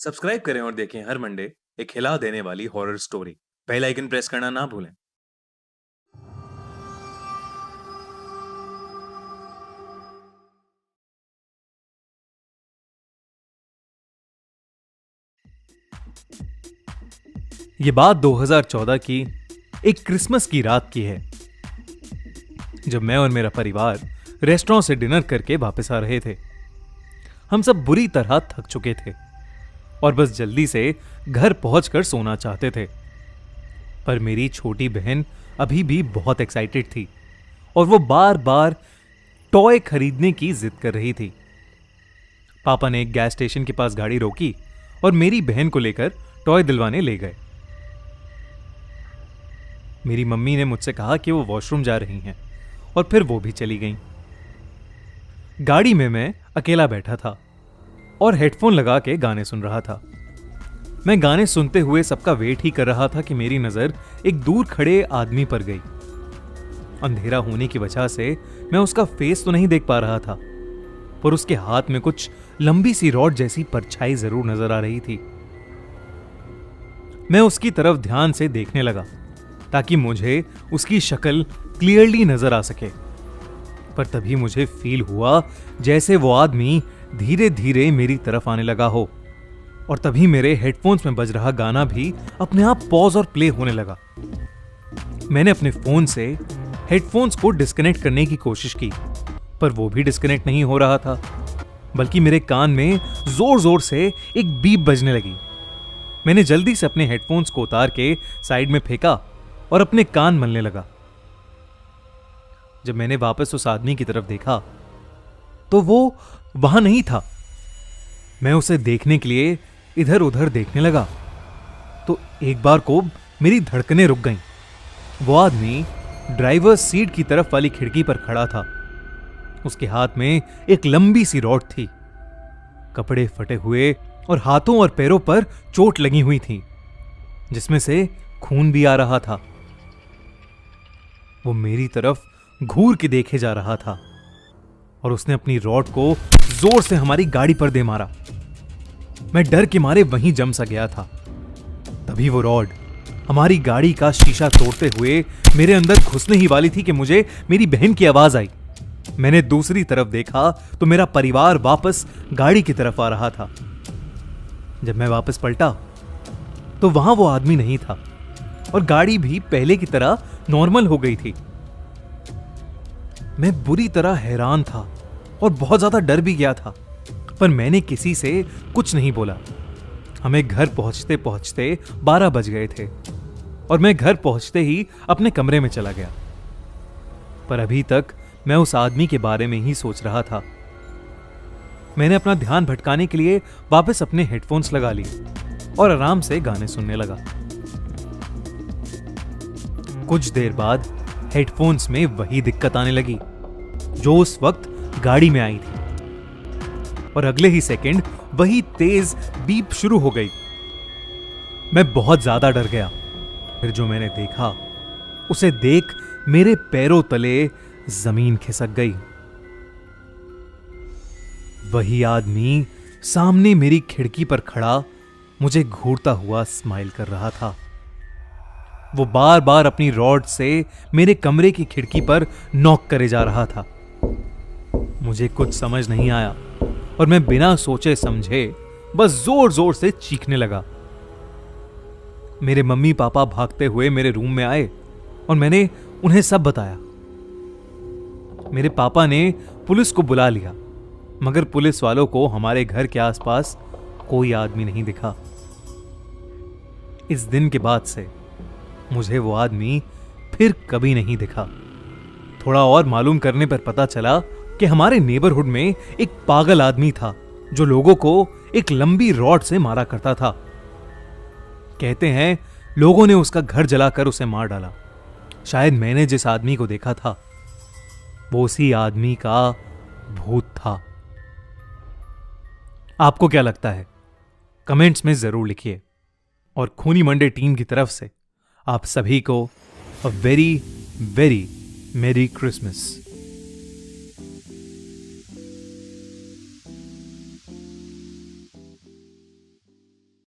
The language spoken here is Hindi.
सब्सक्राइब करें और देखें हर मंडे एक हिला देने वाली horror story. Bell icon press करना ना भूलें। ये बात 2014 की एक क्रिसमस की रात की है, जब मैं और मेरा परिवार रेस्टोरेंट से डिनर करके वापस आ रहे थे। हम सब बुरी तरह थक चुके थे और बस जल्दी से घर पहुंचकर सोना चाहते थे। पर मेरी छोटी बहन अभी भी बहुत एक्साइटेड थी और वो बार बार टॉय खरीदने की जिद कर रही थी। पापा ने एक गैस स्टेशन के पास गाड़ी रोकी और मेरी बहन को लेकर टॉय दिलवाने ले गए। मेरी मम्मी ने मुझसे कहा कि वो वॉशरूम जा रही हैं और फिर वो भी चली गईं। गाड़ी में मैं अकेला बैठा था और हेडफोन लगा के गाने सुन रहा था। मैं गाने सुनते हुए सबका वेट ही कर रहा था कि मेरी नजर एक दूर खड़े आदमी पर गई। अंधेरा होने की वजह से मैं उसका फेस तो नहीं देख पा रहा था, पर उसके हाथ में कुछ लंबी सी रॉड जैसी परछाई जरूर नजर आ रही थी। मैं उसकी तरफ ध्यान से देखने लगा ताकि मुझे उसकी शक्ल क्लियरली नजर आ सके। पर तभी मुझे फील हुआ जैसे वो आदमी धीरे धीरे मेरी तरफ आने लगा हो, और तभी मेरे हेडफोन्स में बज रहा गाना भी अपने आप पॉज और प्ले होने लगा। मैंने अपने फोन से हेडफोन्स को डिस्कनेक्ट करने की कोशिश की, पर वो भी डिस्कनेक्ट नहीं हो रहा था, बल्कि मेरे कान में जोर जोर से एक बीप बजने लगी। मैंने जल्दी से अपने हेडफोन्स को उतार के साइड में फेंका और अपने कान मलने लगा। जब मैंने वापस उस आदमी की तरफ देखा तो वो वहां नहीं था। मैं उसे देखने के लिए इधर उधर देखने लगा तो एक बार को मेरी धड़कनें रुक गईं। वो आदमी ड्राइवर सीट की तरफ वाली खिड़की पर खड़ा था। उसके हाथ में एक लंबी सी रॉड थी। कपड़े फटे हुए और हाथों और पैरों पर चोट लगी हुई थी, जिसमें से खून भी आ रहा था। वो मेरी तरफ घूर के देखे जा रहा था और उसने अपनी रॉड को जोर से हमारी गाड़ी पर दे मारा। मैं डर के मारे वहीं जम सा गया था। तभी वो रॉड हमारी गाड़ी का शीशा तोड़ते हुए मेरे अंदर घुसने ही वाली थी कि मुझे मेरी बहन की आवाज आई। मैंने दूसरी तरफ देखा तो मेरा परिवार वापस गाड़ी की तरफ आ रहा था। जब मैं वापस पलटा तो वहां वो आदमी नहीं था और गाड़ी भी पहले की तरह नॉर्मल हो गई थी। मैं बुरी तरह हैरान था और बहुत ज्यादा डर भी गया था, पर मैंने किसी से कुछ नहीं बोला। हमें घर पहुंचते पहुंचते 12 बज गए थे और मैं घर पहुंचते ही अपने कमरे में चला गया। पर अभी तक मैं उस आदमी के बारे में ही सोच रहा था। मैंने अपना ध्यान भटकाने के लिए वापस अपने हेडफोन्स लगा लिए और आराम से गाने सुनने लगा। कुछ देर बाद हेडफोन्स में वही दिक्कत आने लगी जो उस वक्त गाड़ी में आई थी, और अगले ही सेकंड वही तेज बीप शुरू हो गई। मैं बहुत ज्यादा डर गया। फिर जो मैंने देखा उसे देख मेरे पैरों तले जमीन खिसक गई। वही आदमी सामने मेरी खिड़की पर खड़ा मुझे घूरता हुआ स्माइल कर रहा था। वो बार बार अपनी रॉड से मेरे कमरे की खिड़की पर नॉक करे जा रहा था। मुझे कुछ समझ नहीं आया और मैं बिना सोचे समझे बस जोर जोर से चीखने लगा। मेरे मम्मी पापा भागते हुए मेरे रूम में आए और मैंने उन्हें सब बताया। मेरे पापा ने पुलिस को बुला लिया, मगर पुलिस वालों को हमारे घर के आसपास कोई आदमी नहीं दिखा। इस दिन के बाद से मुझे वो आदमी फिर कभी नहीं दिखा। थोड़ा और मालूम करने पर पता चला कि हमारे नेबरहुड में एक पागल आदमी था जो लोगों को एक लंबी रॉड से मारा करता था। कहते हैं लोगों ने उसका घर जलाकर उसे मार डाला। शायद मैंने जिस आदमी को देखा था वो उसी आदमी का भूत था। आपको क्या लगता है? कमेंट्स में जरूर लिखिए। और खूनी मंडे टीम की तरफ से आप सभी को अ वेरी वेरी मेरी क्रिसमस।